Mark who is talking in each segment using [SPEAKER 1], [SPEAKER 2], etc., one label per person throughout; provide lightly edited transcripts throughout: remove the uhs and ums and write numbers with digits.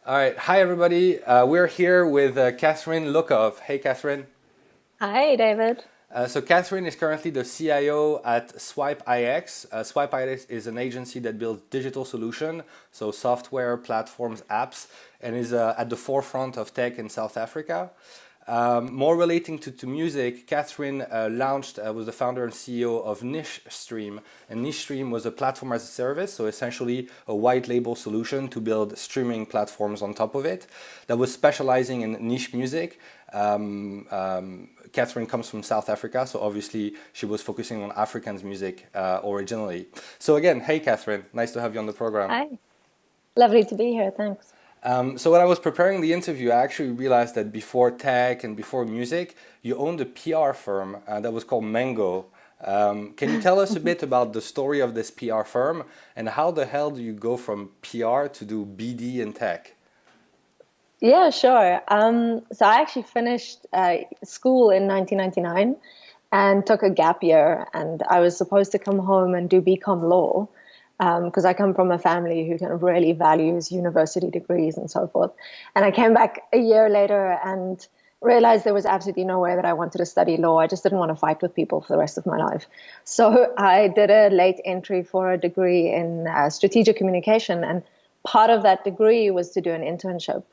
[SPEAKER 1] All right. Hi, everybody. We're here with Catherine Lückhoff. Hey, Catherine.
[SPEAKER 2] Hi, David.
[SPEAKER 1] So Catherine is currently the CIO at Swipe IX. Swipe IX is an agency that builds digital solution, so software, platforms, apps, and is at the forefront of tech in South Africa. More relating to music, Catherine was the founder and CEO of NicheStream. And NicheStream was a platform as a service, so essentially a white label solution to build streaming platforms on top of it that was specializing in niche music. Catherine comes from South Africa, so obviously she was focusing on Africans music originally. So again, hey Catherine, nice to have you on the program.
[SPEAKER 2] Hi. Lovely to be here. Thanks.
[SPEAKER 1] So when I was preparing the interview, I actually realized that before tech and before music, you owned a PR firm that was called Mango. Can you tell us a bit about the story of this PR firm and how the hell do you go from PR to do BD and tech?
[SPEAKER 2] Yeah, sure. So I actually finished school in 1999 and took a gap year, and I was supposed to come home and do BCom law because I come from a family who kind of really values university degrees and so forth. And I came back a year later and realized there was absolutely no way that I wanted to study law. I just didn't want to fight with people for the rest of my life. So I did a late entry for a degree in strategic communication, and part of that degree was to do an internship.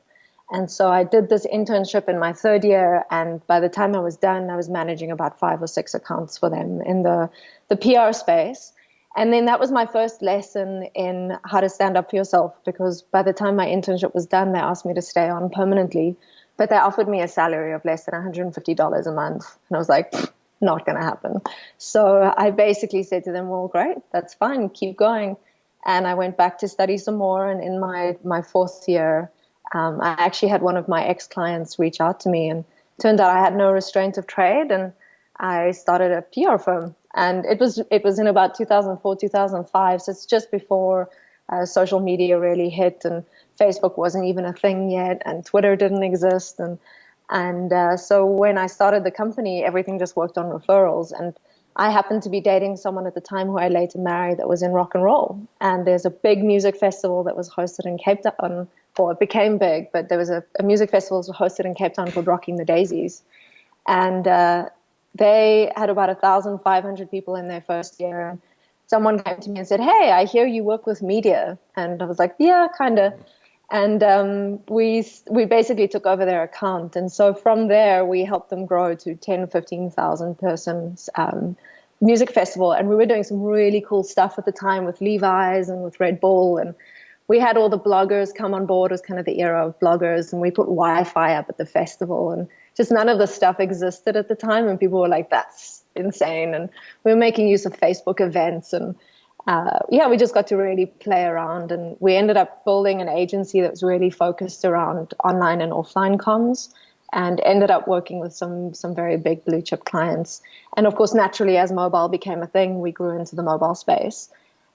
[SPEAKER 2] And so I did this internship in my third year, and by the time I was done, I was managing about 5 or 6 accounts for them in the PR space. And then that was my first lesson in how to stand up for yourself, because by the time my internship was done, they asked me to stay on permanently, but they offered me a salary of less than $150 a month. And I was like, not going to happen. So I basically said to them, well, great, that's fine, keep going. And I went back to study some more. And in my fourth year, I actually had one of my ex-clients reach out to me, and turned out I had no restraint of trade, and I started a PR firm. And it was in about 2004, 2005, so it's just before social media really hit, and Facebook wasn't even a thing yet, and Twitter didn't exist, and so when I started the company, everything just worked on referrals. And I happened to be dating someone at the time who I later married that was in rock and roll. And there's a big music festival that was hosted in Cape Town, or it became big, but there was a music festival that was hosted in Cape Town called Rocking the Daisies. And they had about 1,500 people in their first year. And someone came to me and said, "Hey, I hear you work with media." And I was like, "Yeah, kind of." And we basically took over their account. And so from there, we helped them grow to 10, 15,000 persons music festival. And we were doing some really cool stuff at the time with Levi's and with Red Bull. And we had all the bloggers come on board. It was kind of the era of bloggers. And we put Wi-Fi up at the festival. And just none of the stuff existed at the time. And people were like, that's insane. And we were making use of Facebook events, and yeah, we just got to really play around, and we ended up building an agency that was really focused around online and offline comms, and ended up working with some very big blue chip clients. And of course, naturally, as mobile became a thing, we grew into the mobile space.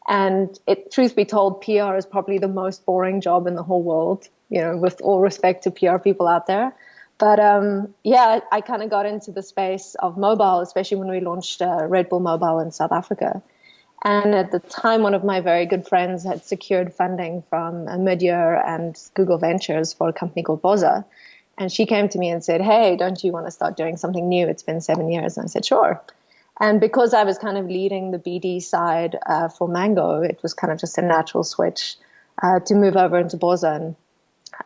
[SPEAKER 2] And truth be told, PR is probably the most boring job in the whole world, with all respect to PR people out there. But yeah, I kind of got into the space of mobile, especially when we launched Red Bull Mobile in South Africa. And at the time, one of my very good friends had secured funding from Mid-Year and Google Ventures for a company called Boza. And she came to me and said, "Hey, don't you want to start doing something new? It's been 7 years." And I said, "Sure." And because I was kind of leading the BD side for Mango, it was kind of just a natural switch to move over into Boza.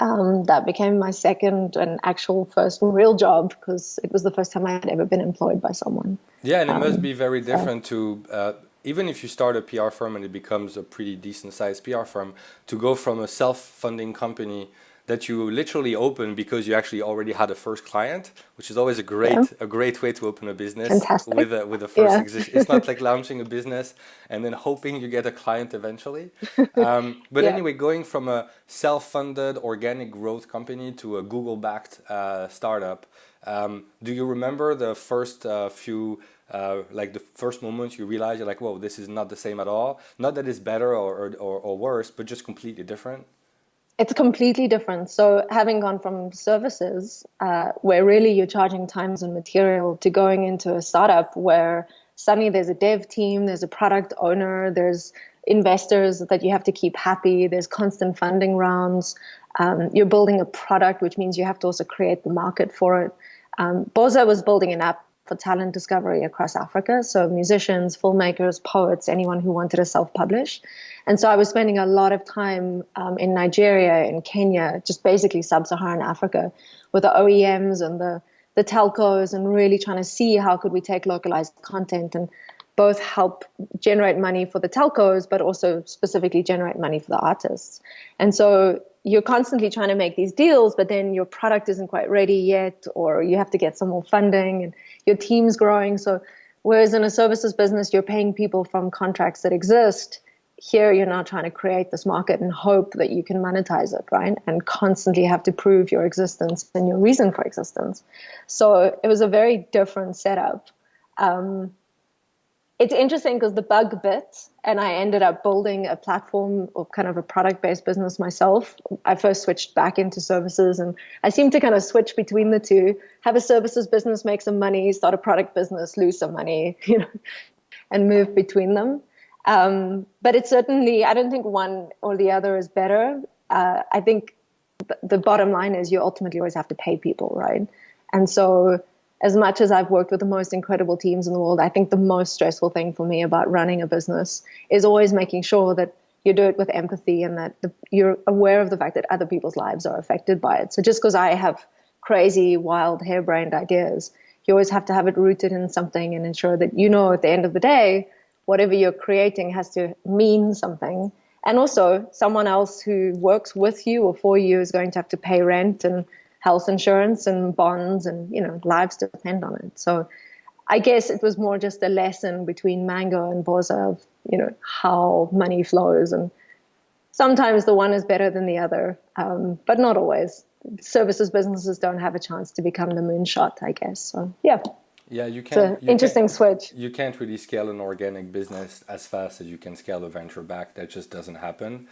[SPEAKER 2] And that became my second and actual first real job, because it was the first time I had ever been employed by someone.
[SPEAKER 1] Yeah, and it must be very
[SPEAKER 2] So.
[SPEAKER 1] different to even if you start a PR firm and it becomes a pretty decent sized PR firm, to go from a self funding company that you literally open because you actually already had a first client, which is always a
[SPEAKER 2] Yeah,
[SPEAKER 1] great way to open a business
[SPEAKER 2] fantastic.
[SPEAKER 1] with a first
[SPEAKER 2] Yeah.
[SPEAKER 1] exist. It's not like launching a business and then hoping you get a client eventually. But
[SPEAKER 2] Yeah.
[SPEAKER 1] anyway, going from a self funded organic growth company to a Google backed startup. Do you remember the first few, like the first moments you realize you're like, whoa, this is not the same at all? Not that it's better or worse, but just completely different?
[SPEAKER 2] It's completely different. So, having gone from services, where really you're charging times and material, to going into a startup where suddenly there's a dev team, there's a product owner, there's investors that you have to keep happy. There's constant funding rounds. You're building a product, which means you have to also create the market for it. Boza was building an app for talent discovery across Africa. So musicians, filmmakers, poets, anyone who wanted to self-publish. And so I was spending a lot of time in Nigeria, in Kenya, just basically sub-Saharan Africa, with the OEMs and the telcos, and really trying to see how could we take localized content and both help generate money for the telcos, but also specifically generate money for the artists. And so you're constantly trying to make these deals, but then your product isn't quite ready yet, or you have to get some more funding and your team's growing. So whereas in a services business, you're paying people from contracts that exist, here you're now trying to create this market and hope that you can monetize it, right? And constantly have to prove your existence and your reason for existence. So it was a very different setup. It's interesting because the bug bit, and I ended up building a platform or kind of a product-based business myself. I first switched back into services, and I seem to kind of switch between the two, have a services business, make some money, start a product business, lose some money, and move between them. But it's certainly, I don't think one or the other is better. I think the bottom line is you ultimately always have to pay people, right? And so as much as I've worked with the most incredible teams in the world, I think the most stressful thing for me about running a business is always making sure that you do it with empathy and that you're aware of the fact that other people's lives are affected by it. So just because I have crazy, wild, harebrained ideas, you always have to have it rooted in something and ensure that at the end of the day, whatever you're creating has to mean something. And also someone else who works with you or for you is going to have to pay rent and health insurance and bonds, and lives depend on it. So I guess it was more just a lesson between Mango and Boza of how money flows, and sometimes the one is better than the other, but not always. Services businesses don't have a chance to become the moonshot, I guess. So
[SPEAKER 1] yeah, you can't.
[SPEAKER 2] It's an interesting switch.
[SPEAKER 1] You can't really scale an organic business as fast as you can scale a venture back. That just doesn't happen.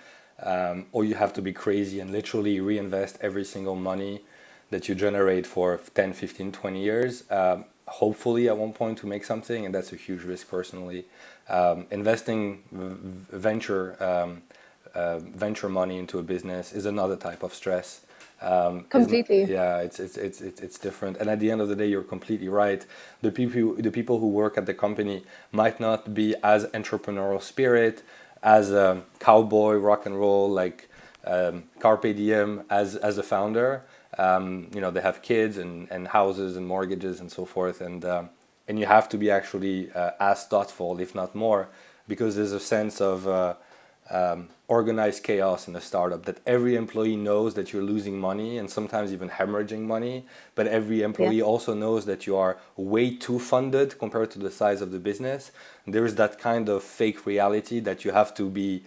[SPEAKER 1] Or you have to be crazy and literally reinvest every single money that you generate for 10, 15, 20 years, hopefully at one point to make something, and that's a huge risk personally. Investing venture money into a business is another type of stress.
[SPEAKER 2] Completely.
[SPEAKER 1] It's different. And at the end of the day, you're completely right. The people who work at the company might not be as entrepreneurial spirit, as a cowboy rock and roll, like carpe diem as a founder. They have kids and houses and mortgages and so forth, and you have to be actually as thoughtful, if not more, because there's a sense of organized chaos in a startup, that every employee knows that you're losing money and sometimes even hemorrhaging money, but every employee also knows that you are way too funded compared to the size of the business. There is that kind of fake reality that you have to be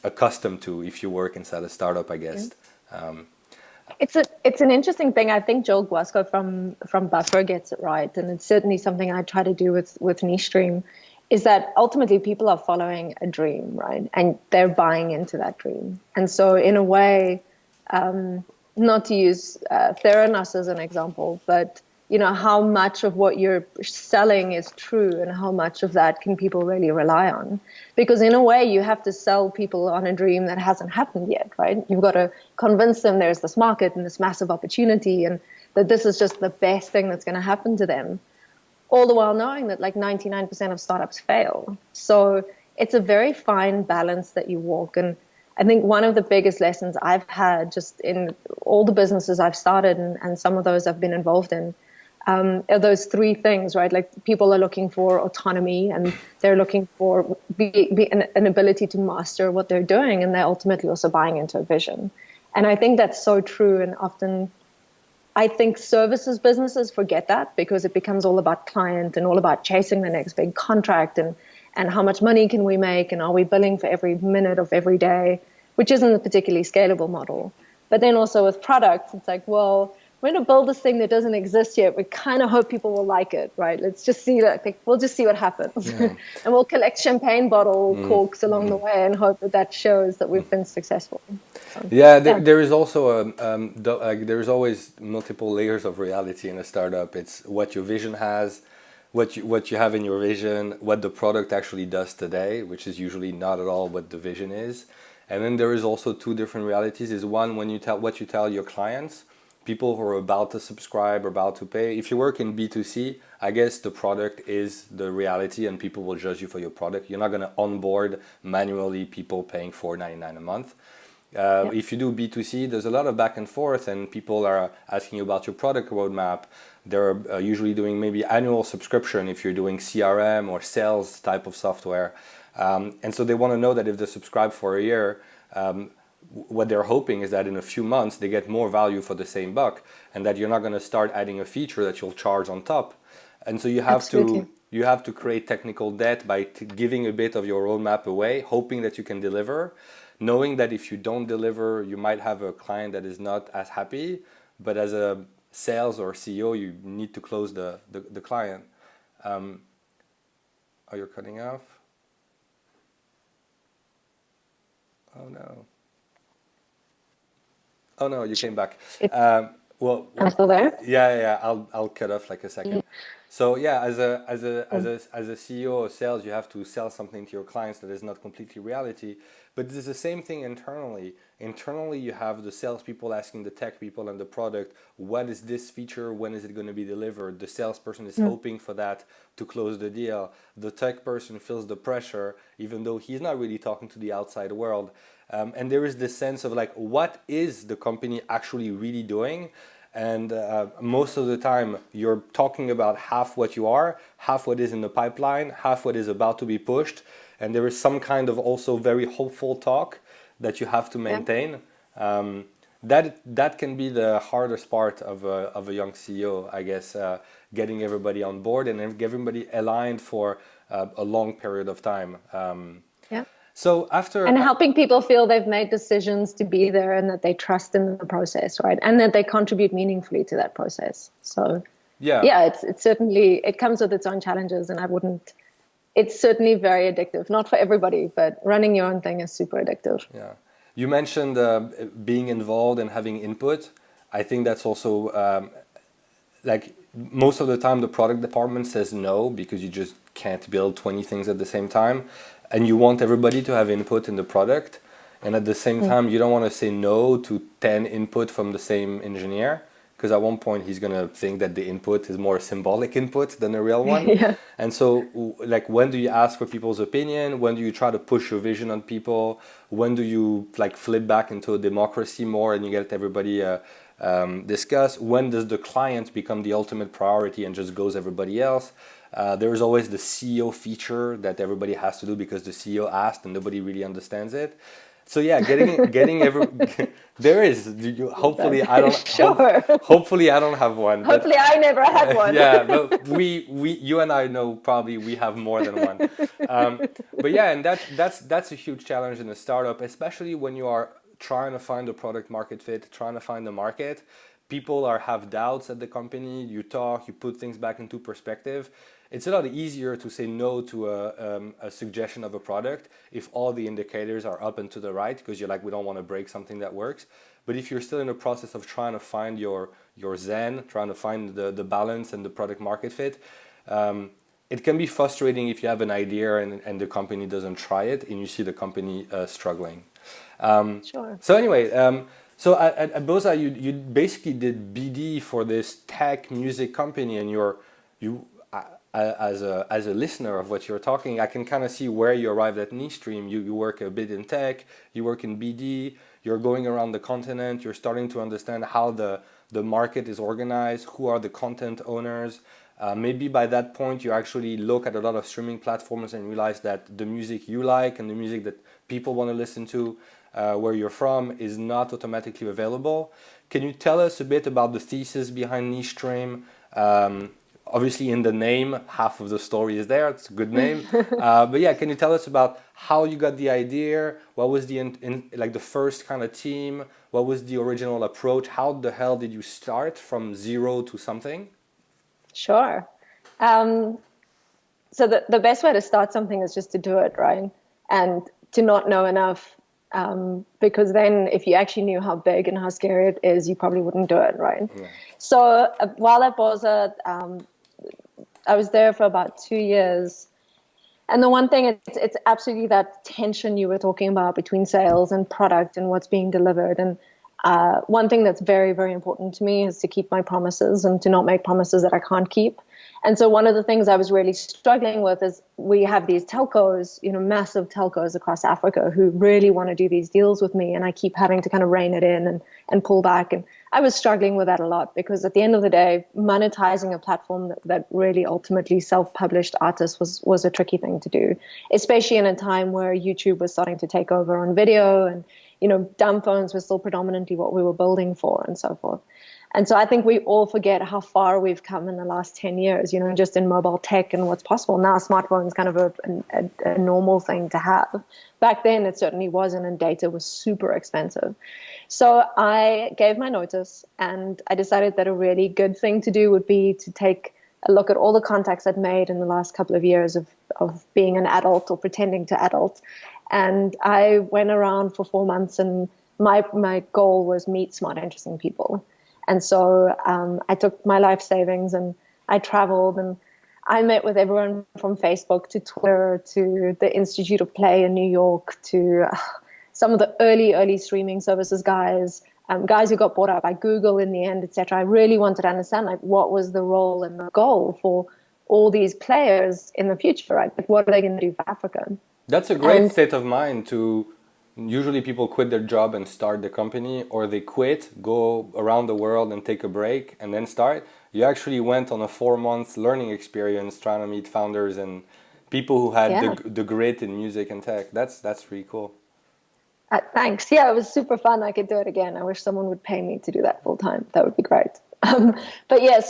[SPEAKER 1] accustomed to if you work inside a startup, I guess.
[SPEAKER 2] It's an interesting thing. I think Joel Guasco from Buffer gets it right, and it's certainly something I try to do with NicheStream, is that ultimately people are following a dream, right? And they're buying into that dream. And so in a way, not to use Theranos as an example, but how much of what you're selling is true and how much of that can people really rely on? Because in a way, you have to sell people on a dream that hasn't happened yet, right? You've got to convince them there's this market and this massive opportunity and that this is just the best thing that's going to happen to them, all the while knowing that like 99% of startups fail. So it's a very fine balance that you walk. And I think one of the biggest lessons I've had just in all the businesses I've started and some of those I've been involved in, are those three things, right? Like people are looking for autonomy and they're looking for an ability to master what they're doing, and they're ultimately also buying into a vision. And I think that's so true. And often I think services businesses forget that because it becomes all about client and all about chasing the next big contract and how much money can we make and are we billing for every minute of every day, which isn't a particularly scalable model. But then also with products, it's like, well, we're going to build this thing that doesn't exist yet. We kind of hope people will like it, right? Let's just see that. We'll just see what happens. Yeah. And we'll collect champagne bottle corks along the way and hope that shows that we've been successful. So,
[SPEAKER 1] there is also there's always multiple layers of reality in a startup. It's what your vision has, what you have in your vision, what the product actually does today, which is usually not at all what the vision is. And then there is also two different realities. Is one, when you tell what you tell your clients, people who are about to subscribe or about to pay. If you work in B2C, I guess the product is the reality and people will judge you for your product. You're not going to onboard manually people paying $4.99 a month. If you do B2C, there's a lot of back and forth and people are asking you about your product roadmap. They're usually doing maybe annual subscription if you're doing CRM or sales type of software. And so they want to know that if they subscribe for a year, what they're hoping is that in a few months they get more value for the same buck and that you're not going to start adding a feature that you'll charge on top. And so you have to create technical debt by giving a bit of your roadmap away, hoping that you can deliver, knowing that if you don't deliver, you might have a client that is not as happy, but as a sales or CEO, you need to close the client. Oh, you're cutting off? Oh no. Oh no, you came back. Well,
[SPEAKER 2] I'm still there.
[SPEAKER 1] yeah. I'll cut off like a second. So yeah, as a CEO of sales, you have to sell something to your clients that is not completely reality. But it's the same thing internally. Internally, you have the salespeople asking the tech people and the product, what is this feature? When is it going to be delivered? The salesperson is hoping for that to close the deal. The tech person feels the pressure, even though he's not really talking to the outside world. And there is this sense of like, what is the company actually really doing? And most of the time, you're talking about half what you are, half what is in the pipeline, half what is about to be pushed. And there is some kind of also very hopeful talk that you have to maintain. That can be the hardest part of a young CEO, I guess, getting everybody on board and everybody aligned for a long period of time. So after
[SPEAKER 2] and helping people feel they've made decisions to be there and that they trust in the process, right? And that they contribute meaningfully to that process. So it's certainly, it comes with its own challenges, and it's certainly very addictive. Not for everybody, but running your own thing is super addictive.
[SPEAKER 1] Yeah. You mentioned being involved and having input. I think that's also like most of the time the product department says no because you just can't build 20 things at the same time. And you want everybody to have input in the product. And at the same time, you don't want to say no to 10 input from the same engineer, because at one point he's going to think that the input is more symbolic input than a real one. And so like, when do you ask for people's opinion? When do you try to push your vision on people? When do you like flip back into a democracy more and you get everybody discuss? When does the client become the ultimate priority and just goes everybody else? There is always the CEO feature that everybody has to do because the CEO asked and nobody really understands it. So yeah, getting every there is. Hopefully I don't. Hopefully I don't have one.
[SPEAKER 2] Hopefully I never had one.
[SPEAKER 1] Yeah, but you and I know probably we have more than one. But yeah, and that's a huge challenge in a startup, especially when you are trying to find a product market fit, trying to find the market. People have doubts at the company. You talk, you put things back into perspective. It's a lot easier to say no to a suggestion of a product if all the indicators are up and to the right, because you're like, we don't want to break something that works. But if you're still in the process of trying to find your zen, trying to find the balance and the product market fit, it can be frustrating if you have an idea and the company doesn't try it and you see the company struggling. So anyway, so at Boza, you basically did BD for this tech music company, and as a listener of what you're talking, I can kind of see where you arrived at NicheStream. You work a bit in tech, you work in BD, you're going around the continent, you're starting to understand how the market is organized, who are the content owners. Maybe by that point you actually look at a lot of streaming platforms and realize that the music you like and the music that people want to listen to where you're from is not automatically available. Can you tell us a bit about the thesis behind NicheStream? Obviously in the name, half of the story is there. It's a good name. But yeah, can you tell us about how you got the idea? What was the first kind of team? What was the original approach? How the hell did you start from zero to something?
[SPEAKER 2] Sure. So the best way to start something is just to do it, right? And to not know enough, because then if you actually knew how big and how scary it is, you probably wouldn't do it, right? Yeah. So while at Boza, I was there for about 2 years. And the one thing, it's absolutely that tension you were talking about between sales and product and what's being delivered. And one thing that's very, very important to me is to keep my promises and to not make promises that I can't keep. And so one of the things I was really struggling with is we have these telcos, massive telcos across Africa who really want to do these deals with me. And I keep having to kind of rein it in and pull back. And I was struggling with that a lot because at the end of the day, monetizing a platform that really ultimately self-published artists was a tricky thing to do, especially in a time where YouTube was starting to take over on video and, dumb phones were still predominantly what we were building for and so forth. And so I think we all forget how far we've come in the last 10 years, just in mobile tech and what's possible. Now, smartphones kind of a normal thing to have. Back then, it certainly wasn't, and data was super expensive. So I gave my notice, and I decided that a really good thing to do would be to take a look at all the contacts I'd made in the last couple of years of being an adult or pretending to adult. And I went around for 4 months, and my goal was meet smart, interesting people. And so I took my life savings and I traveled and I met with everyone from Facebook to Twitter to the Institute of Play in New York to some of the early streaming services guys who got bought out by Google in the end, etc. I really wanted to understand what was the role and the goal for all these players in the future, right? Like, what are they going to do for Africa?
[SPEAKER 1] That's a great state of mind to... Usually people quit their job and start the company, or they quit, go around the world and take a break and then start. You actually went on a 4-month learning experience trying to meet founders and people who had the grit in music and tech. That's really cool.
[SPEAKER 2] Thanks. Yeah, it was super fun. I could do it again. I wish someone would pay me to do that full time. That would be great. But yeah,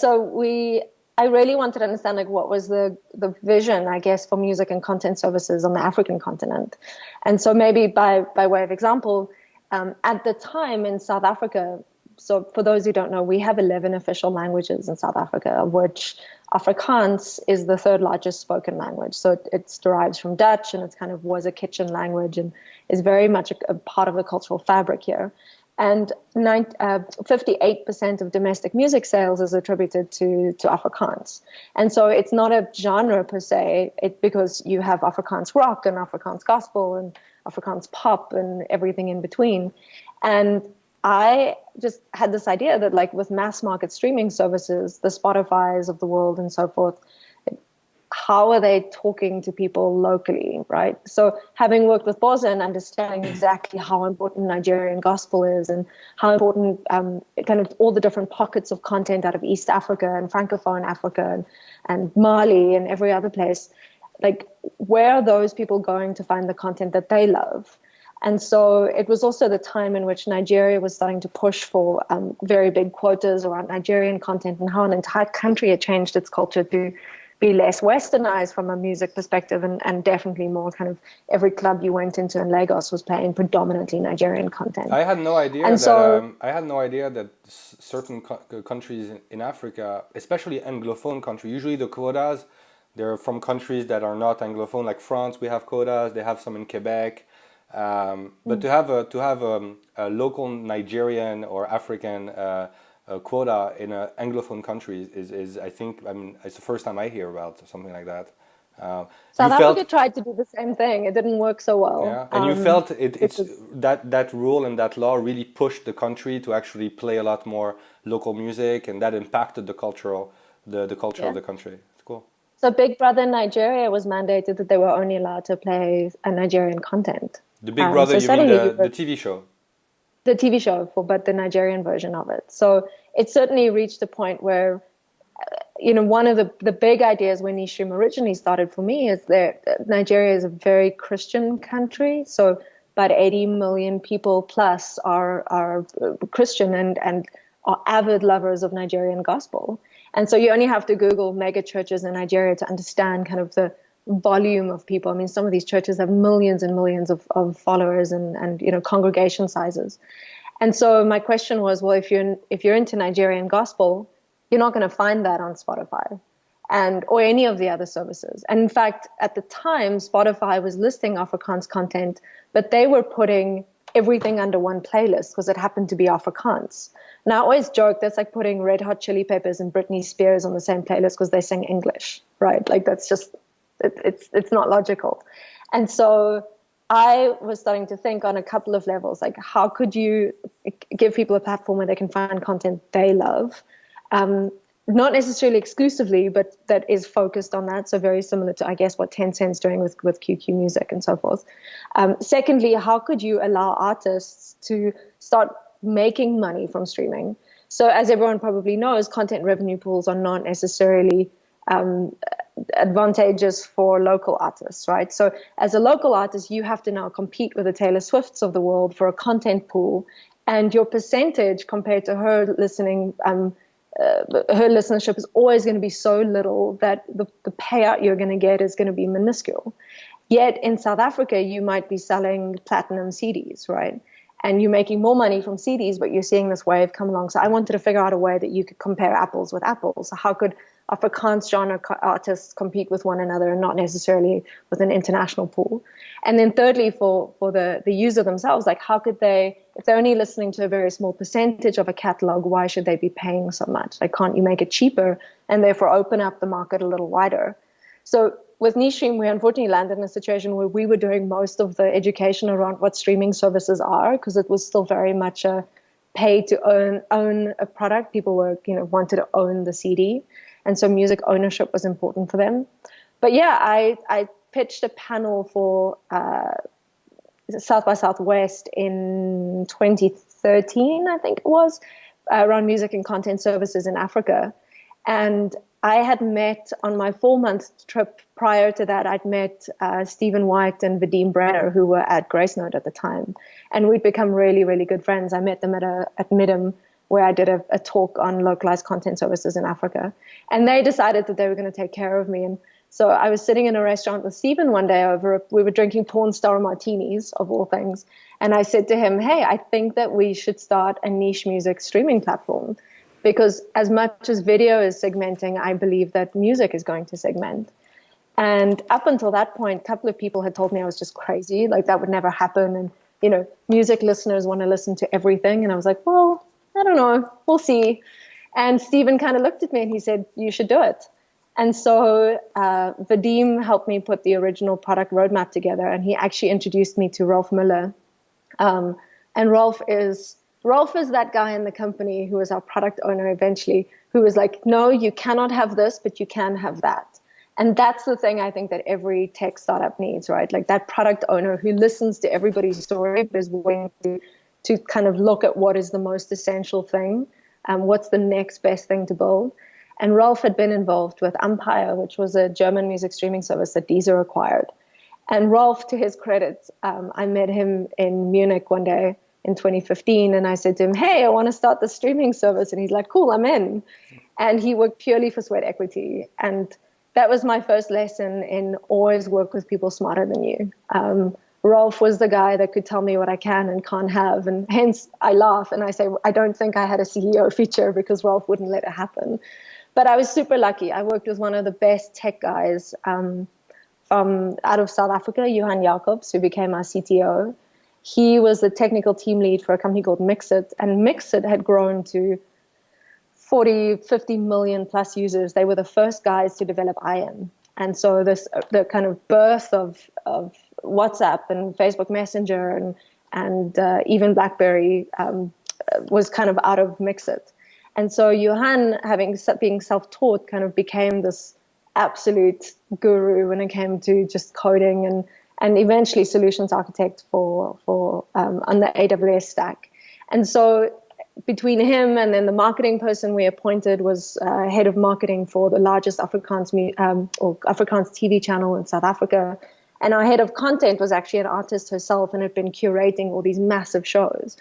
[SPEAKER 2] I really wanted to understand what was the vision, I guess, for music and content services on the African continent. And so maybe by way of example, at the time in South Africa, so for those who don't know, we have 11 official languages in South Africa, of which Afrikaans is the third largest spoken language. So it derives from Dutch, and it's kind of was a kitchen language and is very much a part of the cultural fabric here. And 58% of domestic music sales is attributed to Afrikaans. And so it's not a genre per se, because you have Afrikaans rock and Afrikaans gospel and Afrikaans pop and everything in between. And I just had this idea that with mass market streaming services, the Spotifys of the world and so forth, how are they talking to people locally, right? So having worked with Boza and understanding exactly how important Nigerian gospel is and how important kind of all the different pockets of content out of East Africa and Francophone Africa and Mali and every other place, where are those people going to find the content that they love? And so it was also the time in which Nigeria was starting to push for very big quotas around Nigerian content and how an entire country had changed its culture to be less westernized from a music perspective and definitely more kind of every club you went into in Lagos was playing predominantly Nigerian content.
[SPEAKER 1] I had no idea that certain countries in Africa, especially Anglophone countries, usually the quotas, they're from countries that are not Anglophone, like France. We have quotas. They have some in Quebec. But to have a local Nigerian or African quota in an Anglophone country is I think, it's the first time I hear about something like that.
[SPEAKER 2] South Africa tried to do the same thing. It didn't work so well.
[SPEAKER 1] Yeah, and you felt it's that rule and that law really pushed the country to actually play a lot more local music, and that impacted the culture of the country. It's cool.
[SPEAKER 2] So Big Brother Nigeria was mandated that they were only allowed to play a Nigerian content.
[SPEAKER 1] The Big Brother, you mean the TV show?
[SPEAKER 2] The TV show, but the Nigerian version of it. So it certainly reached a point where, one of the big ideas when NicheStream originally started for me is that Nigeria is a very Christian country. So about 80 million people plus are Christian and are avid lovers of Nigerian gospel. And so you only have to Google mega churches in Nigeria to understand kind of the volume of people. Some of these churches have millions and millions of followers and congregation sizes. And so my question was, well, if you're into Nigerian gospel, you're not going to find that on Spotify or any of the other services. And in fact, at the time, Spotify was listing Afrikaans content, but they were putting everything under one playlist because it happened to be Afrikaans. And I always joke that's like putting Red Hot Chili Peppers and Britney Spears on the same playlist because they sing English, right? Like that's just, it's not logical. And so I was starting to think on a couple of levels, like how could you give people a platform where they can find content they love, not necessarily exclusively, but that is focused on that. So very similar to, I guess, what Tencent's doing with QQ Music and so forth. Secondly, how could you allow artists to start making money from streaming? So as everyone probably knows, content revenue pools are not necessarily advantageous for local artists, right? So as a local artist, you have to now compete with the Taylor Swifts of the world for a content pool, and your percentage compared to her listening, her listenership is always going to be so little that the payout you're going to get is going to be minuscule. Yet in South Africa, you might be selling platinum CDs, right? And you're making more money from CDs, but you're seeing this wave come along. So I wanted to figure out a way that you could compare apples with apples. So how could Afrikaans genre artists compete with one another and not necessarily with an international pool? And then thirdly, for the user themselves, like how could they, if they're only listening to a very small percentage of a catalog, why should they be paying so much? Like, can't you make it cheaper and therefore open up the market a little wider? So with NicheStream, we unfortunately landed in a situation where we were doing most of the education around what streaming services are, because it was still very much a pay to own a product. People were, wanted to own the CD. And so music ownership was important for them. But yeah, I pitched a panel for South by Southwest in 2013, I think it was, around music and content services in Africa. And I had met on my 4-month trip prior to that, I'd met Stephen White and Vadim Brenner, who were at Gracenote at the time. And we'd become really, really good friends. I met them at MIDM, where I did a talk on localized content services in Africa. And they decided that they were going to take care of me. And so I was sitting in a restaurant with Stephen one day we were drinking porn star martinis, of all things. And I said to him, hey, I think that we should start a niche music streaming platform. Because as much as video is segmenting, I believe that music is going to segment. And up until that point, a couple of people had told me I was just crazy, like that would never happen. And, music listeners want to listen to everything. And I was like, well, I don't know, we'll see. And Stephen kind of looked at me and he said, you should do it. And so Vadim helped me put the original product roadmap together. And he actually introduced me to Rolf Miller. And Rolf is that guy in the company who was our product owner eventually, who was like, no, you cannot have this, but you can have that. And that's the thing I think that every tech startup needs, right? Like that product owner who listens to everybody's story, but is willing to kind of look at what is the most essential thing, what's the next best thing to build. And Rolf had been involved with Umpire, which was a German music streaming service that Deezer acquired. And Rolf, to his credit, I met him in Munich one day in 2015, and I said to him, hey, I want to start the streaming service. And he's like, cool, I'm in. And he worked purely for sweat equity. And that was my first lesson in always work with people smarter than you. Rolf was the guy that could tell me what I can and can't have. And hence I laugh and I say, I don't think I had a CEO feature because Rolf wouldn't let it happen. But I was super lucky. I worked with one of the best tech guys from out of South Africa, Johan Jacobs, who became our CTO. He was the technical team lead for a company called Mixit, and Mixit had grown to 40, 50 million plus users. They were the first guys to develop IM. And so the kind of birth of WhatsApp and Facebook Messenger and even BlackBerry was kind of out of Mixit. And so Johan, being self-taught, kind of became this absolute guru when it came to just coding and eventually solutions architect for on the AWS stack. And so between him and then the marketing person we appointed was head of marketing for the largest Afrikaans TV channel in South Africa. And our head of content was actually an artist herself and had been curating all these massive shows.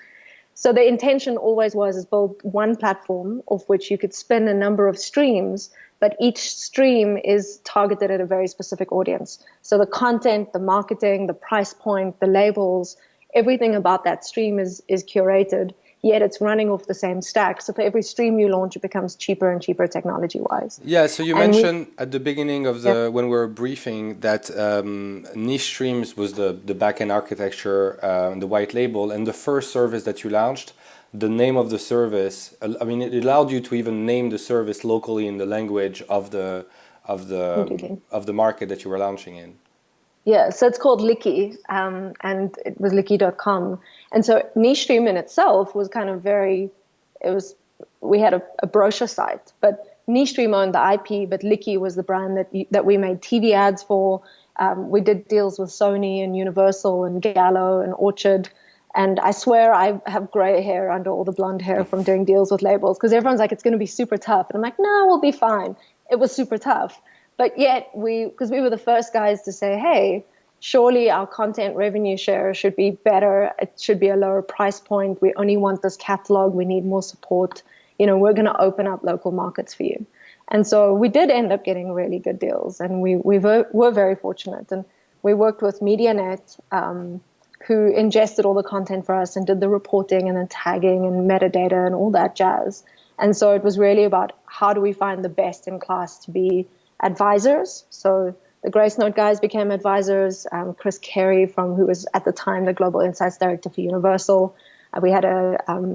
[SPEAKER 2] So the intention always was build one platform of which you could spin a number of streams, but each stream is targeted at a very specific audience. So the content, the marketing, the price point, the labels, everything about that stream is curated yet it's running off the same stack. So for every stream you launch, it becomes cheaper and cheaper technology-wise.
[SPEAKER 1] Yeah, so you
[SPEAKER 2] And
[SPEAKER 1] mentioned at the beginning of
[SPEAKER 2] yeah,
[SPEAKER 1] when we were briefing that NicheStreams was the backend architecture, the white label, and the first service that you launched, the name of the service, I mean, it allowed you to even name the service locally in the language of
[SPEAKER 2] completely.
[SPEAKER 1] of the market that you were launching in.
[SPEAKER 2] Yeah, so it's called Licky, and it was licky.com. And so NicheStream in itself was kind of we had a brochure site, but NicheStream owned the IP, but Licky was the brand that we made TV ads for. We did deals with Sony and Universal and Gallo and Orchard. And I swear I have gray hair under all the blonde hair from doing deals with labels, because everyone's like, it's going to be super tough. And I'm like, no, we'll be fine. It was super tough. But yet because we were the first guys to say, hey, surely our content revenue share should be better. It should be a lower price point. We only want this catalog. We need more support. We're going to open up local markets for you. And so we did end up getting really good deals. And we were very fortunate. And we worked with MediaNet, who ingested all the content for us and did the reporting and then tagging and metadata and all that jazz. And so it was really about how do we find the best in class to be advisors. So the Grace Note guys became advisors. Chris Carey, who was at the time the Global Insights Director for Universal. We had a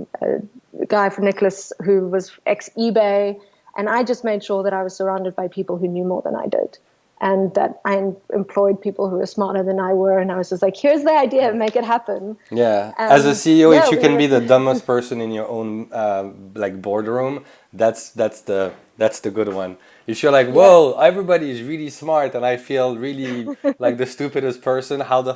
[SPEAKER 2] guy from Nicholas who was ex-eBay. And I just made sure that I was surrounded by people who knew more than I did. And that I employed people who were smarter than I were. And I was just like, here's the idea, make it happen.
[SPEAKER 1] Yeah, as a CEO,
[SPEAKER 2] yeah,
[SPEAKER 1] if you can be the dumbest person in your own boardroom, that's the good one. If you're like, whoa, everybody is really smart, and I feel really like the stupidest person. How the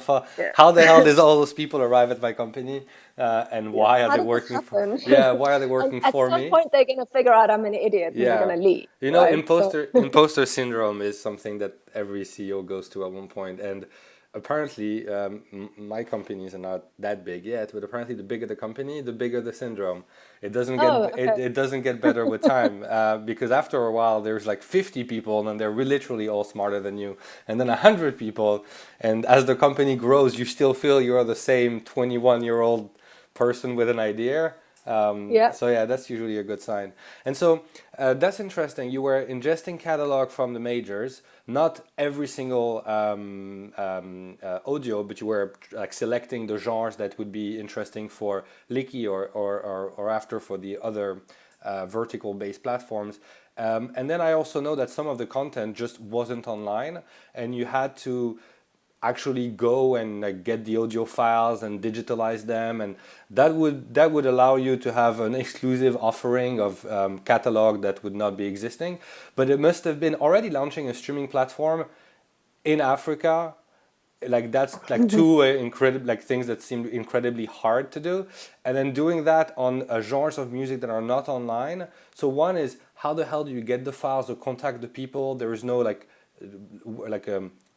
[SPEAKER 1] hell does all those people arrive at my company, and why are
[SPEAKER 2] how
[SPEAKER 1] they
[SPEAKER 2] did this
[SPEAKER 1] working for?
[SPEAKER 2] happen?
[SPEAKER 1] Yeah, why are they working
[SPEAKER 2] At
[SPEAKER 1] for
[SPEAKER 2] some
[SPEAKER 1] me?
[SPEAKER 2] point, they're going to figure out I'm an idiot and they're
[SPEAKER 1] Yeah.
[SPEAKER 2] going to leave.
[SPEAKER 1] You know,
[SPEAKER 2] Right?
[SPEAKER 1] imposter syndrome is something that every CEO goes to at one point, and apparently my companies are not that big yet, but apparently the bigger the company, the bigger the syndrome. It doesn't get
[SPEAKER 2] Okay.
[SPEAKER 1] it doesn't get better with time, because after a while there's like 50 people and they're literally all smarter than you, and then 100 people, and as the company grows you still feel you're the same 21-year-old person with an idea.
[SPEAKER 2] Yeah.
[SPEAKER 1] So yeah, that's usually a good sign. And so that's interesting. You were ingesting catalog from the majors, not every single audio, but you were like selecting the genres that would be interesting for Licky or after for the other vertical-based platforms. And then I also know that some of the content just wasn't online, and you had to actually go and get the audio files and digitalize them, and that would allow you to have an exclusive offering of catalog that would not be existing. But it must have been already launching a streaming platform in Africa, like that's like two incredible like things that seem incredibly hard to do, and then doing that on genres of music that are not online. So one is, how the hell do you get the files or contact the people? There is no like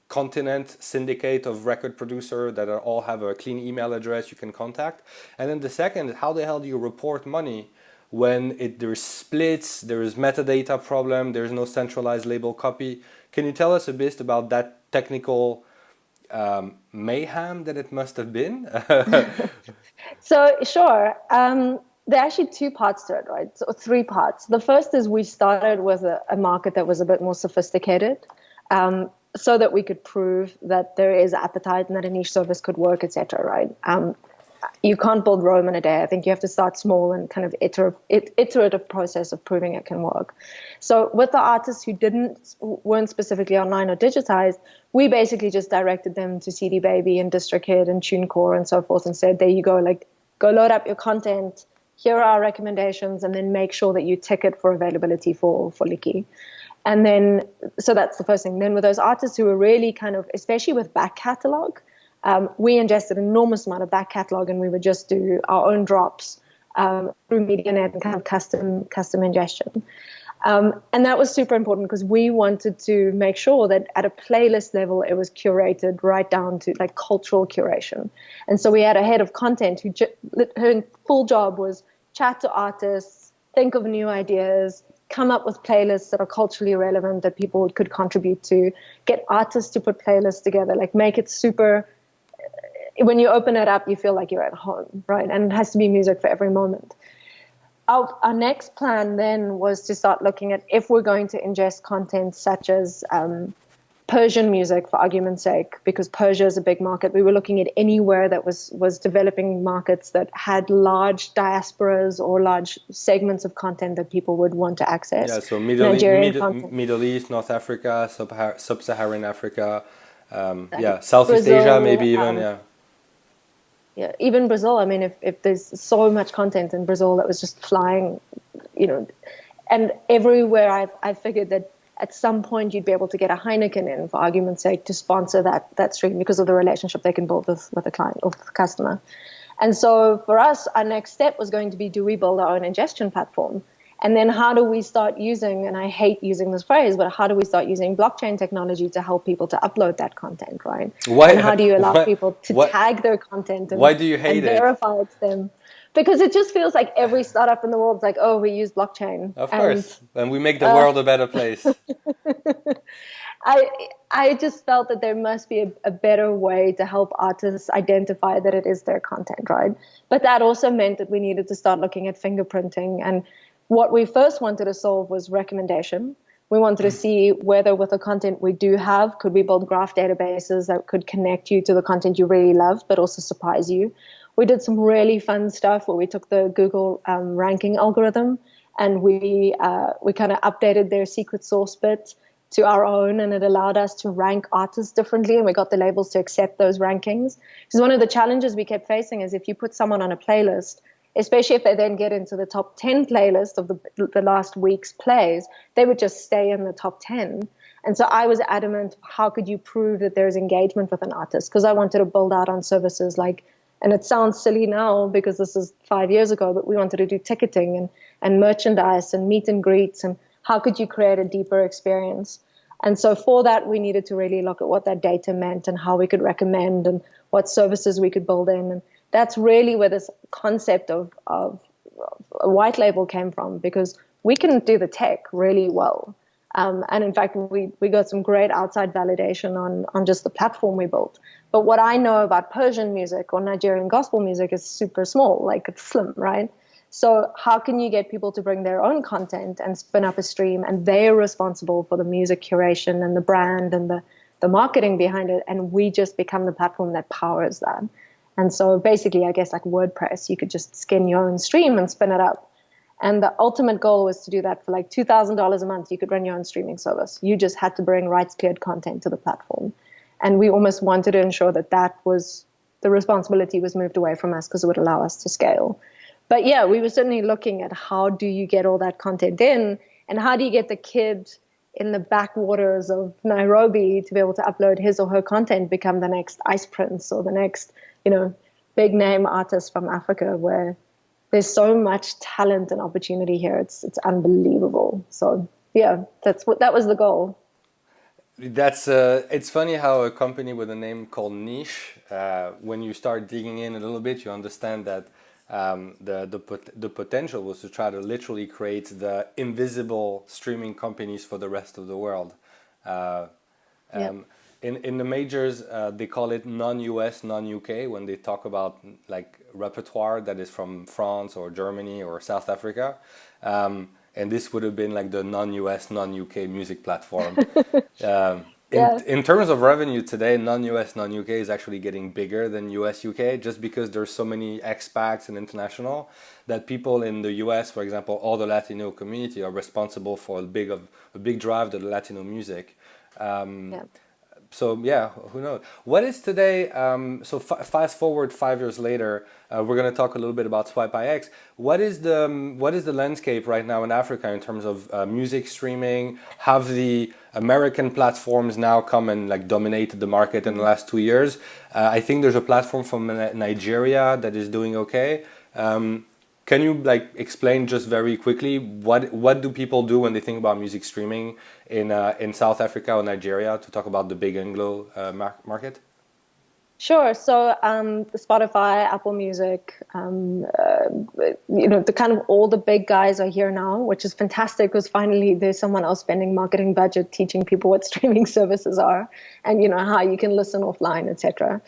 [SPEAKER 1] continent syndicate of record producer that all have a clean email address you can contact. And then the second is, how the hell do you report money when there's splits, there's metadata problem, there's no centralized label copy? Can you tell us a bit about that technical mayhem that it must have been?
[SPEAKER 2] So sure. There are actually two parts to it, right? So three parts. The first is we started with a market that was a bit more sophisticated. So that we could prove that there is appetite and that a niche service could work, etc. Right? You can't build Rome in a day. I think you have to start small and kind of iterative process of proving it can work. So with the artists who weren't specifically online or digitized, we basically just directed them to CD Baby and DistroKid and TuneCore and so forth, and said, there you go, like go load up your content. Here are our recommendations, and then make sure that you tick it for availability for Licky. And then, so that's the first thing. Then with those artists who were really kind of, especially with back catalog, we ingested an enormous amount of back catalog, and we would just do our own drops through MediaNet and kind of custom ingestion. And that was super important because we wanted to make sure that at a playlist level, it was curated right down to like cultural curation. And so we had a head of content her full job was chat to artists, think of new ideas, come up with playlists that are culturally relevant that people could contribute to, get artists to put playlists together, like make it super when you open it up, you feel like you're at home, right? And it has to be music for every moment. Our next plan then was to start looking at if we're going to ingest content such as Persian music, for argument's sake, because Persia is a big market. We were looking at anywhere that was developing markets that had large diasporas or large segments of content that people would want to access.
[SPEAKER 1] Yeah, so Middle East, North Africa, Sub-Saharan Africa, yeah, Southeast
[SPEAKER 2] Brazil,
[SPEAKER 1] Asia, maybe even, yeah.
[SPEAKER 2] Yeah, even Brazil. I mean, if there's so much content in Brazil that was just flying, and everywhere I figured that at some point you'd be able to get a Heineken in, for argument's sake, to sponsor that stream because of the relationship they can build with the client or the customer. And so for us, our next step was going to be, do we build our own ingestion platform? And then how do we start using, and I hate using this phrase, but how do we start using blockchain technology to help people to upload that content, right? And how do you allow people to tag their content and,
[SPEAKER 1] why do you hate
[SPEAKER 2] and verify it's them? Because it just feels like every startup in the world is like, oh, we use blockchain.
[SPEAKER 1] Of course. And we make the world a better place.
[SPEAKER 2] I just felt that there must be a better way to help artists identify that it is their content, right? But that also meant that we needed to start looking at fingerprinting. And what we first wanted to solve was recommendation. We wanted to see whether with the content we do have, could we build graph databases that could connect you to the content you really love, but also surprise you. We did some really fun stuff where we took the Google ranking algorithm and we kind of updated their secret sauce bit to our own, and it allowed us to rank artists differently, and we got the labels to accept those rankings. Because one of the challenges we kept facing is if you put someone on a playlist, especially if they then get into the top 10 playlist of the last week's plays, they would just stay in the top 10. And so I was adamant, how could you prove that there's engagement with an artist? Because I wanted to build out on services like, and it sounds silly now because this is 5 years ago, but we wanted to do ticketing and merchandise and meet and greets, and how could you create a deeper experience? And so for that, we needed to really look at what that data meant and how we could recommend and what services we could build in. And that's really where this concept of a white label came from, because we can do the tech really well. And in fact, we got some great outside validation on just the platform we built. But what I know about Persian music or Nigerian gospel music is super small, like it's slim, right? So how can you get people to bring their own content and spin up a stream, and they're responsible for the music curation and the brand and the marketing behind it, and we just become the platform that powers that. And so basically, I guess like WordPress, you could just skin your own stream and spin it up. And the ultimate goal was to do that for like $2,000 a month. You could run your own streaming service. You just had to bring rights cleared content to the platform. And we almost wanted to ensure that was the responsibility was moved away from us because it would allow us to scale. But yeah, we were certainly looking at how do you get all that content in, and how do you get the kid in the backwaters of Nairobi to be able to upload his or her content, become the next Ice Prince or the next, big name artist from Africa, where there's so much talent and opportunity here. It's unbelievable. So yeah, that was the goal.
[SPEAKER 1] That's it's funny how a company with a name called Niche, when you start digging in a little bit, you understand that the potential was to try to literally create the invisible streaming companies for the rest of the world. In the majors, they call it non-US, non-UK when they talk about like repertoire that is from France or Germany or South Africa. And this would have been like the non-US, non-UK music platform. In terms of revenue today, non-US, non-UK is actually getting bigger than US, UK, just because there's so many expats and international that people in the US, for example, all the Latino community are responsible for a big drive to the Latino music. So yeah, who knows? What is today? So fast forward 5 years later, we're going to talk a little bit about Swipe IX. What is the landscape right now in Africa in terms of music streaming? Have the American platforms now come and like dominated the market in the last 2 years? I think there's a platform from Nigeria that is doing okay. Can you like explain just very quickly what do people do when they think about music streaming in South Africa or Nigeria, to talk about the big Anglo market? Sure.
[SPEAKER 2] So Spotify, Apple Music, the kind of all the big guys are here now, which is fantastic because finally there's someone else spending marketing budget teaching people what streaming services are and how you can listen offline, etc.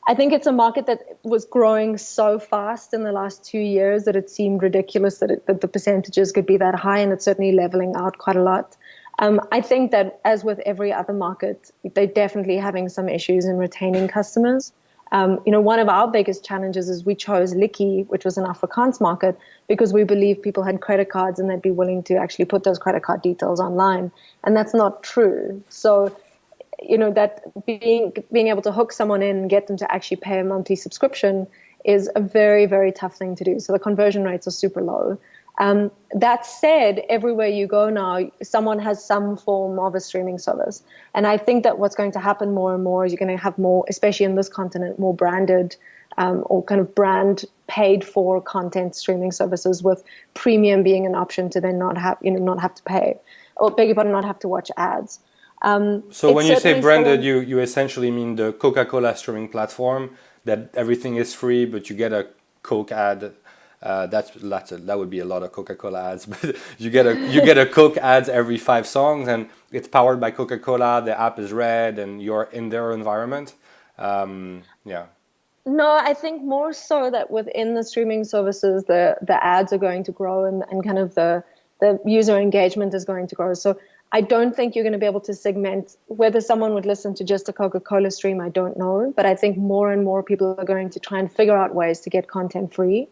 [SPEAKER 2] I think it's a market that was growing so fast in the last 2 years that it seemed ridiculous that the percentages could be that high, and it's certainly leveling out quite a lot. I think that, as with every other market, they're definitely having some issues in retaining customers. One of our biggest challenges is we chose Likkie, which was an Afrikaans market, because we believe people had credit cards and they'd be willing to actually put those credit card details online. And that's not true. So, that being able to hook someone in and get them to actually pay a monthly subscription is a very, very tough thing to do. So the conversion rates are super low. That said, everywhere you go now, someone has some form of a streaming service. And I think that what's going to happen more and more is you're going to have more, especially in this continent, more branded or kind of brand paid for content streaming services, with premium being an option to then not have to pay, or beg your pardon, not have to watch ads.
[SPEAKER 1] So when you say branded, you essentially mean the Coca-Cola streaming platform, that everything is free, but you get a Coke ad. That would be a lot of Coca-Cola ads, but you get a Coke ads every 5 songs, and it's powered by Coca-Cola. The app is red, and you're in their environment. Yeah.
[SPEAKER 2] No, I think more so that within the streaming services, the ads are going to grow, and kind of the user engagement is going to grow. So I don't think you're going to be able to segment whether someone would listen to just a Coca-Cola stream. I don't know, but I think more and more people are going to try and figure out ways to get content free.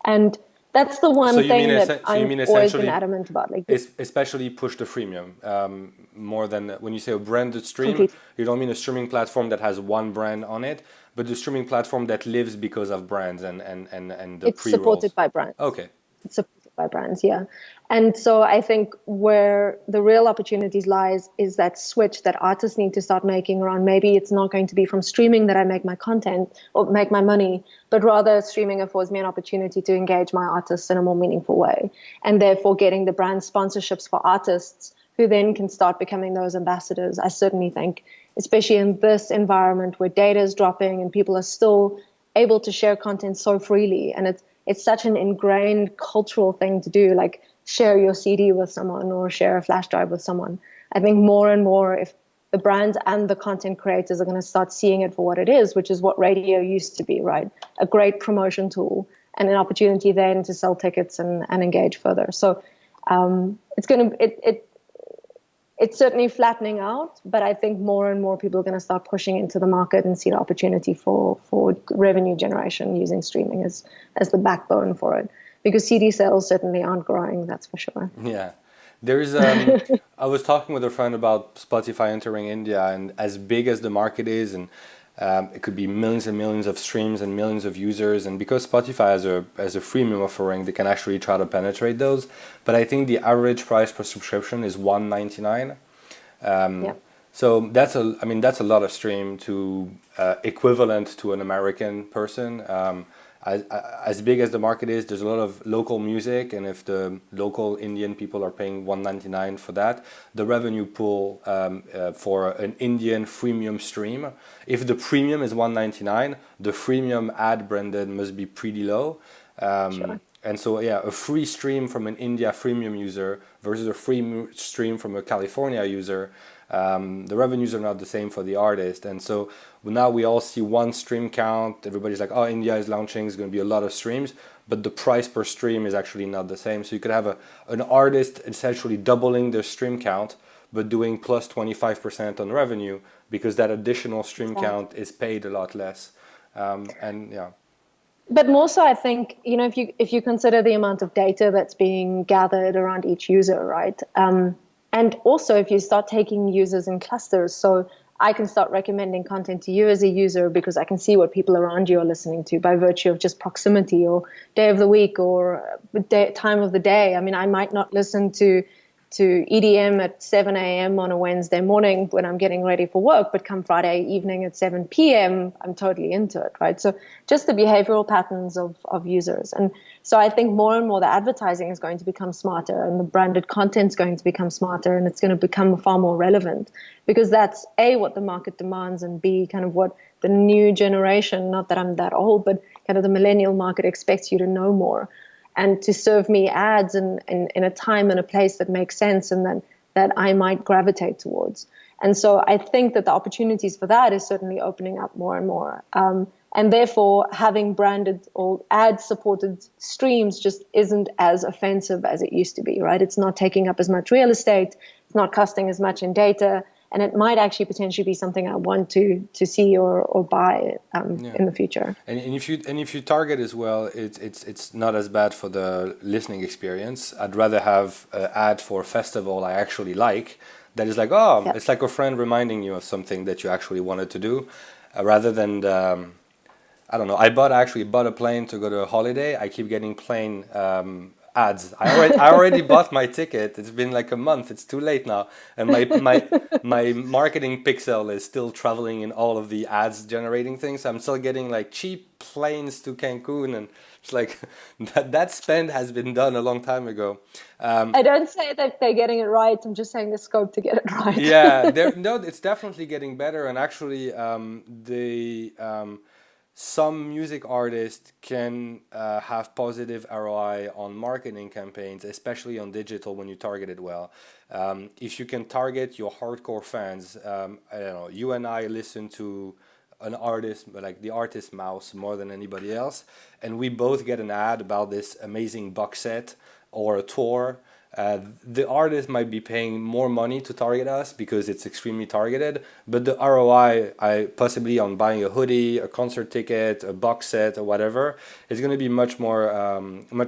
[SPEAKER 2] And that's the one thing that I've always been adamant about. Like,
[SPEAKER 1] especially push the freemium more than when you say a branded stream.
[SPEAKER 2] Completely.
[SPEAKER 1] You don't mean a streaming platform that has one brand on it, but the streaming platform that lives because of brands and the
[SPEAKER 2] it's
[SPEAKER 1] pre-rolls.
[SPEAKER 2] Supported by brands.
[SPEAKER 1] Okay.
[SPEAKER 2] It's supported by brands, yeah. And so I think where the real opportunities lies is that switch that artists need to start making around, maybe it's not going to be from streaming that I make my content or make my money, but rather streaming affords me an opportunity to engage my artists in a more meaningful way, and therefore getting the brand sponsorships for artists who then can start becoming those ambassadors. I certainly think, especially in this environment where data is dropping and people are still able to share content so freely, and it's such an ingrained cultural thing to do, like share your CD with someone or share a flash drive with someone. I think more and more, if the brands and the content creators are going to start seeing it for what it is, which is what radio used to be, right? A great promotion tool and an opportunity then to sell tickets and engage further. So it's certainly flattening out, but I think more and more people are going to start pushing into the market and see the opportunity for revenue generation using streaming as the backbone for it. Because CD sales certainly aren't growing, that's for sure.
[SPEAKER 1] Yeah. There is, I was talking with a friend about Spotify entering India, and as big as the market is, and it could be millions and millions of streams and millions of users, and because Spotify has a freemium offering, they can actually try to penetrate those. But I think the average price per subscription is $1.99.
[SPEAKER 2] Yeah.
[SPEAKER 1] So that's a lot of stream to equivalent to an American person. As big as the market is, there's a lot of local music, and if the local Indian people are paying $1.99 for that, the revenue pool for an Indian freemium stream, if the premium is $1.99, the freemium ad branded must be pretty low.
[SPEAKER 2] Sure.
[SPEAKER 1] And so, yeah, a free stream from an India freemium user versus a free stream from a California user, the revenues are not the same for the artist. And so now we all see one stream count. Everybody's like, oh, India is launching, it's going to be a lot of streams, but the price per stream is actually not the same. So you could have an artist essentially doubling their stream count, but doing plus 25% on revenue, because that additional stream count is paid a lot less. And yeah.
[SPEAKER 2] But more so, I think, if you consider the amount of data that's being gathered around each user, right? And also if you start taking users in clusters, so I can start recommending content to you as a user because I can see what people around you are listening to by virtue of just proximity or day of the week or time of the day. I mean, I might not listen to EDM at 7 a.m. on a Wednesday morning when I'm getting ready for work, but come Friday evening at 7 p.m., I'm totally into it, right? So just the behavioral patterns of users. And so I think more and more the advertising is going to become smarter and the branded content is going to become smarter, and it's going to become far more relevant because that's A, what the market demands, and B, kind of what the new generation, not that I'm that old, but kind of the millennial market expects you to know more. And to serve me ads in a time and a place that makes sense and that I might gravitate towards. And so I think that the opportunities for that is certainly opening up more and more. And therefore, having branded or ad-supported streams just isn't as offensive as it used to be, right? It's not taking up as much real estate. It's not costing as much in data. And it might actually potentially be something I want to see or buy in the future.
[SPEAKER 1] And if you target as well, it's not as bad for the listening experience. I'd rather have an ad for a festival I actually like that is like, it's like a friend reminding you of something that you actually wanted to do, rather than I don't know. I bought a plane to go to a holiday. I keep getting plane ads. I already bought my ticket. It's been like a month. It's too late now, and my marketing pixel is still traveling in all of the ads generating things. I'm still getting like cheap planes to Cancun, and it's like that spend has been done a long time ago.
[SPEAKER 2] I don't say that they're getting it right. I'm just saying the scope to get it right.
[SPEAKER 1] Yeah, it's definitely getting better, and actually, some music artists can have positive ROI on marketing campaigns, especially on digital when you target it well. If you can target your hardcore fans, I don't know, you and I listen to an artist, like the artist Mouse, more than anybody else, and we both get an ad about this amazing box set or a tour. The artist might be paying more money to target us because it's extremely targeted, but the ROI, possibly on buying a hoodie, a concert ticket, a box set, or whatever, is going to be much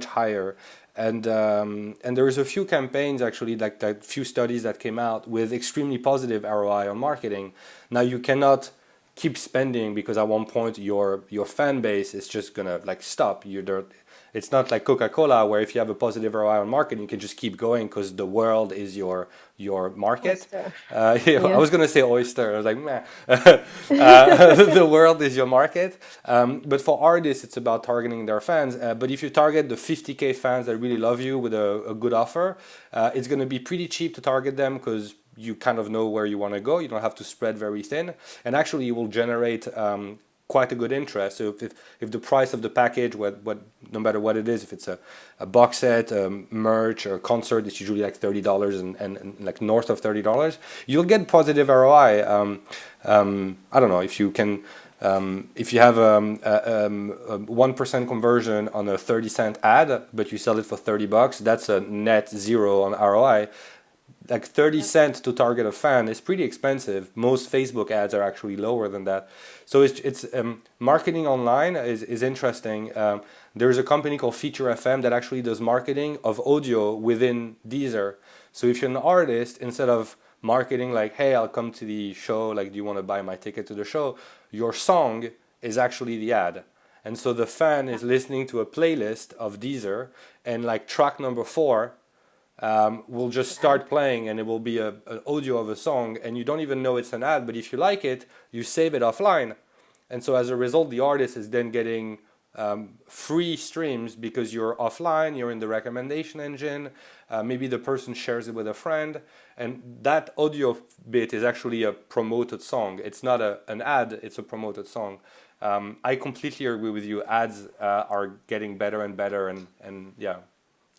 [SPEAKER 1] higher. And there's a few campaigns actually, like that few studies that came out with extremely positive ROI on marketing. Now you cannot keep spending because at one point your fan base is just gonna like stop. It's not like Coca-Cola where if you have a positive ROI on marketing, you can just keep going because the world is your market. I was gonna say oyster. I was like, meh. The world is your market. But for artists, it's about targeting their fans. But if you target the 50K fans that really love you with a good offer, it's gonna be pretty cheap to target them because you kind of know where you want to go. You don't have to spread very thin, and actually you will generate quite a good interest. So if the price of the package, no matter what it is, if it's a box set, merch, or a concert, it's usually like $30 and like north of $30, you'll get positive ROI. I don't know if you can. If you have a 1% conversion on a 30-cent ad, but you sell it for $30, that's a net zero on ROI. Like 30 cents to target a fan is pretty expensive. Most Facebook ads are actually lower than that. So it's marketing online is interesting. There's a company called Feature FM that actually does marketing of audio within Deezer. So if you're an artist, instead of marketing like, hey, I'll come to the show, like, do you want to buy my ticket to the show? Your song is actually the ad. And so the fan is listening to a playlist of Deezer, and like track number 4 will just start playing, and it will be an audio of a song, and you don't even know it's an ad, but if you like it, you save it offline. And so as a result, the artist is then getting free streams because you're offline, you're in the recommendation engine, maybe the person shares it with a friend, and that audio bit is actually a promoted song. It's not an ad, it's a promoted song. I completely agree with you. Ads are getting better and better, and yeah.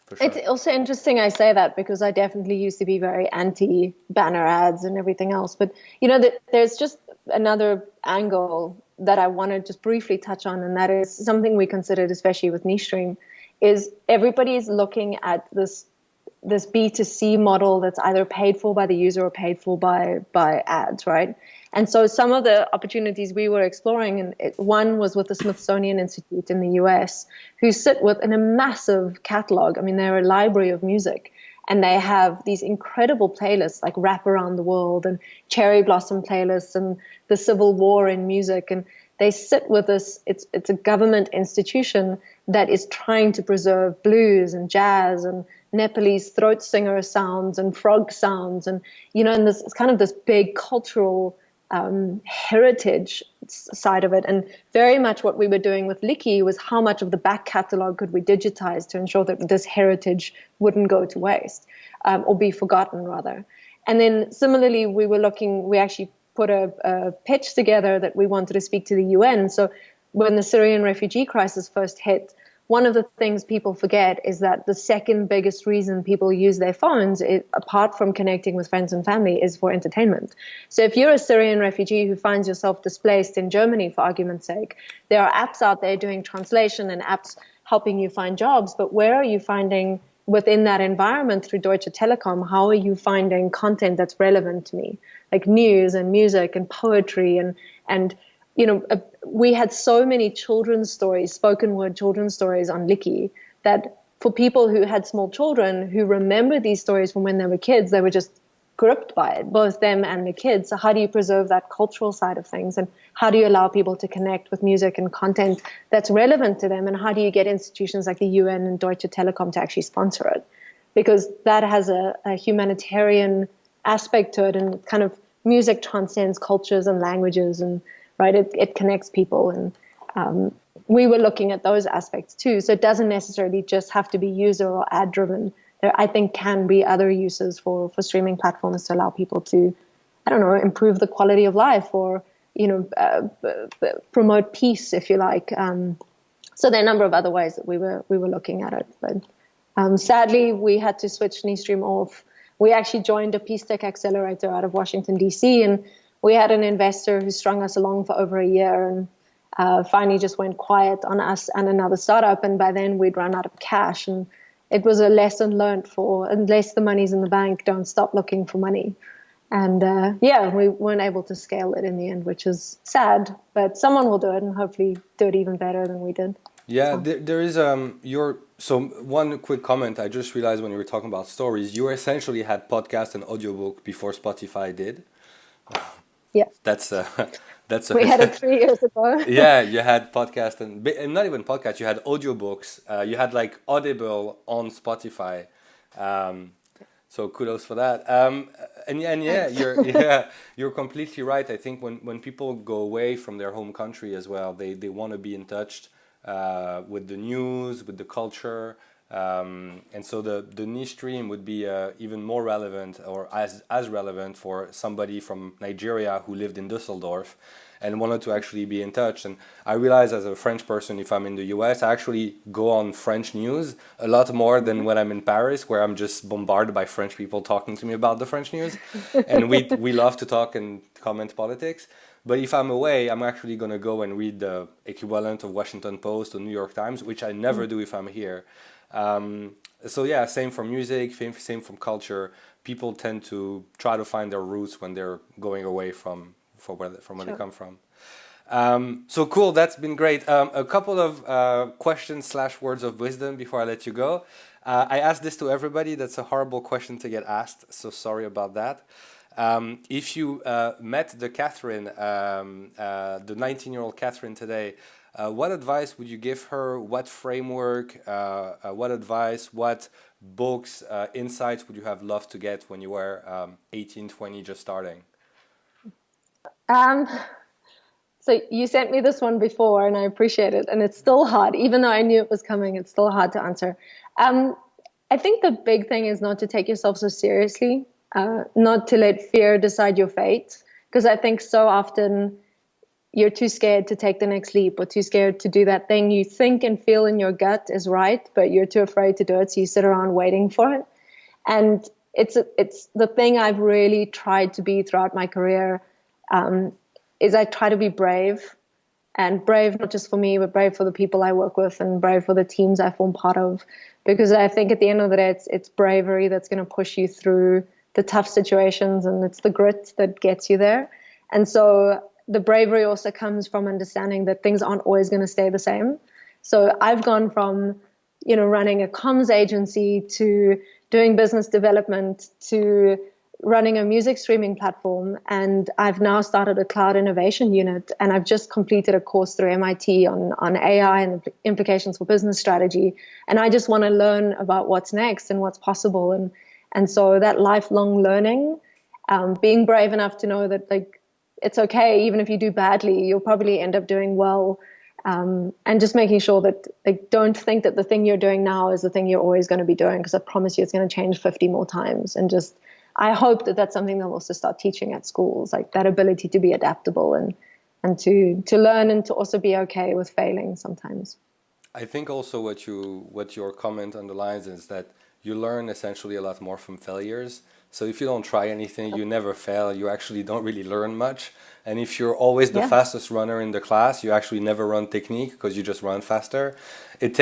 [SPEAKER 1] Sure.
[SPEAKER 2] It's also interesting I say that because I definitely used to be very anti-banner ads and everything else. But, there's just another angle that I want to just briefly touch on, and that is something we considered, especially with NicheStream, is everybody's looking at this B2C model that's either paid for by the user or paid for by ads, right? And so some of the opportunities we were exploring, and one was with the Smithsonian Institute in the US, who sit with a massive catalog. I mean, they're a library of music, and they have these incredible playlists like Wrap Around the World and Cherry Blossom playlists and the Civil War in music. And they sit with this, it's a government institution that is trying to preserve blues and jazz and Nepalese throat singer sounds and frog sounds. And, and this it's kind of this big cultural heritage side of it. And very much what we were doing with Licky was how much of the back catalog could we digitize to ensure that this heritage wouldn't go to waste, or be forgotten rather. And then similarly, we actually put a pitch together that we wanted to speak to the UN. So when the Syrian refugee crisis first hit, one of the things people forget is that the second biggest reason people use their phones, apart from connecting with friends and family, is for entertainment. So if you're a Syrian refugee who finds yourself displaced in Germany, for argument's sake, there are apps out there doing translation and apps helping you find jobs. But where are you finding, within that environment through Deutsche Telekom, how are you finding content that's relevant to me? Like news and music and poetry and we had so many children's stories, spoken word children's stories on Licky, that for people who had small children who remember these stories from when they were kids, they were just gripped by it, both them and the kids. So how do you preserve that cultural side of things? And how do you allow people to connect with music and content that's relevant to them? And how do you get institutions like the UN and Deutsche Telekom to actually sponsor it? Because that has a humanitarian aspect to it, and kind of music transcends cultures and languages, and right, it connects people, and we were looking at those aspects too. So it doesn't necessarily just have to be user or ad driven. There, I think, can be other uses for streaming platforms to allow people to, I don't know, improve the quality of life, or promote peace, if you like. So there are a number of other ways that we were looking at it, but sadly we had to switch NicheStream off. We actually joined a Peace Tech accelerator out of Washington DC, and we had an investor who strung us along for over a year, and finally just went quiet on us and another startup. And by then we'd run out of cash, and it was a lesson learned for, unless the money's in the bank, don't stop looking for money. And we weren't able to scale it in the end, which is sad, but someone will do it and hopefully do it even better than we did.
[SPEAKER 1] Yeah, there is so one quick comment. I just realized when you were talking about stories, you essentially had podcast and audiobook before Spotify did.
[SPEAKER 2] Yeah,
[SPEAKER 1] that's
[SPEAKER 2] we had it 3 years ago.
[SPEAKER 1] Yeah, you had podcast and not even podcast. You had audiobooks. You had like Audible on Spotify. So kudos for that. You're completely right. I think when people go away from their home country as well, they want to be in touch with the news, with the culture. And so the niche stream would be even more relevant, or as relevant for somebody from Nigeria who lived in Düsseldorf and wanted to actually be in touch. And I realize, as a French person, if I'm in the US, I actually go on French news a lot more than when I'm in Paris, where I'm just bombarded by French people talking to me about the French news. And we love to talk and comment politics. But if I'm away, I'm actually going to go and read the equivalent of Washington Post or New York Times, which I never do if I'm here. So yeah, same for music, same from culture. People tend to try to find their roots when they're going away from where they come from. So cool, that's been great. A couple of questions / words of wisdom before I let you go. I ask this to everybody. That's a horrible question to get asked, so sorry about that. If you met the Catherine, the 19-year-old Catherine today, what advice would you give her? What framework, what advice, what books, insights would you have loved to get when you were 18, 20, just starting?
[SPEAKER 2] So you sent me this one before, and I appreciate it. And it's still hard, even though I knew it was coming, it's still hard to answer. I think the big thing is not to take yourself so seriously, not to let fear decide your fate. Because I think so often you're too scared to take the next leap, or too scared to do that thing you think and feel in your gut is right, but you're too afraid to do it. So you sit around waiting for it. And it's the thing I've really tried to be throughout my career, is I try to be brave, and brave not just for me, but brave for the people I work with, and brave for the teams I form part of. Because I think at the end of the day, it's bravery that's going to push you through the tough situations, and it's the grit that gets you there. And so the bravery also comes from understanding that things aren't always going to stay the same. So I've gone from, running a comms agency to doing business development to running a music streaming platform. And I've now started a cloud innovation unit, and I've just completed a course through MIT on AI and the implications for business strategy. And I just want to learn about what's next and what's possible. And so that lifelong learning, being brave enough to know that it's okay, even if you do badly, you'll probably end up doing well. And just making sure that don't think that the thing you're doing now is the thing you're always going to be doing, because I promise you it's going to change 50 more times. And just, I hope that that's something they'll also start teaching at schools, like that ability to be adaptable and to learn, and to also be okay with failing sometimes.
[SPEAKER 1] I think also what your comment underlines is that you learn essentially a lot more from failures. So if you don't try anything, you never fail. You actually don't really learn much. And if you're always the
[SPEAKER 2] Yeah,
[SPEAKER 1] fastest runner in the class, you actually never run technique because you just run faster. It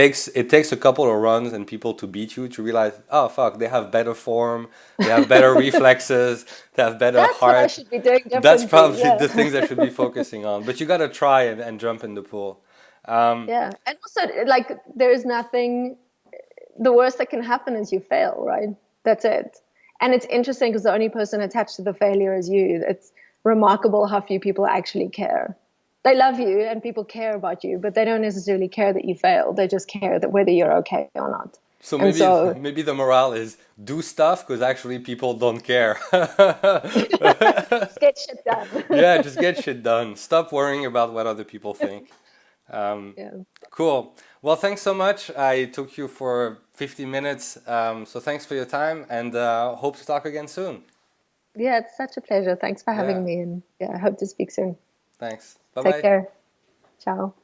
[SPEAKER 1] takes a couple of runs and people to beat you to realize, oh fuck, they have better form, they have better reflexes, they have better
[SPEAKER 2] that's what I
[SPEAKER 1] heart.
[SPEAKER 2] should be doing
[SPEAKER 1] That's
[SPEAKER 2] differently.
[SPEAKER 1] probably
[SPEAKER 2] Yeah.
[SPEAKER 1] the things I should be focusing on. But you gotta try and jump in the pool. Um,
[SPEAKER 2] Yeah. And also, like, there is nothing, the worst that can happen is you fail, right? That's it. And it's interesting because the only person attached to the failure is you. It's remarkable how few people actually care. They love you and people care about you, but they don't necessarily care that you failed. They just care that whether you're okay or not.
[SPEAKER 1] So
[SPEAKER 2] And
[SPEAKER 1] maybe
[SPEAKER 2] so,
[SPEAKER 1] maybe the morale is do stuff because actually people don't care.
[SPEAKER 2] just get shit done.
[SPEAKER 1] Yeah, just get shit done. Stop worrying about what other people think. Um,
[SPEAKER 2] Yeah.
[SPEAKER 1] cool. Well, thanks so much. I took you for 50 minutes. So thanks for your time and hope to talk again soon.
[SPEAKER 2] Yeah, it's such a pleasure. Thanks for
[SPEAKER 1] Yeah,
[SPEAKER 2] having me. And yeah, I hope to speak soon.
[SPEAKER 1] thanks. Bye
[SPEAKER 2] Take
[SPEAKER 1] bye.
[SPEAKER 2] care. Ciao.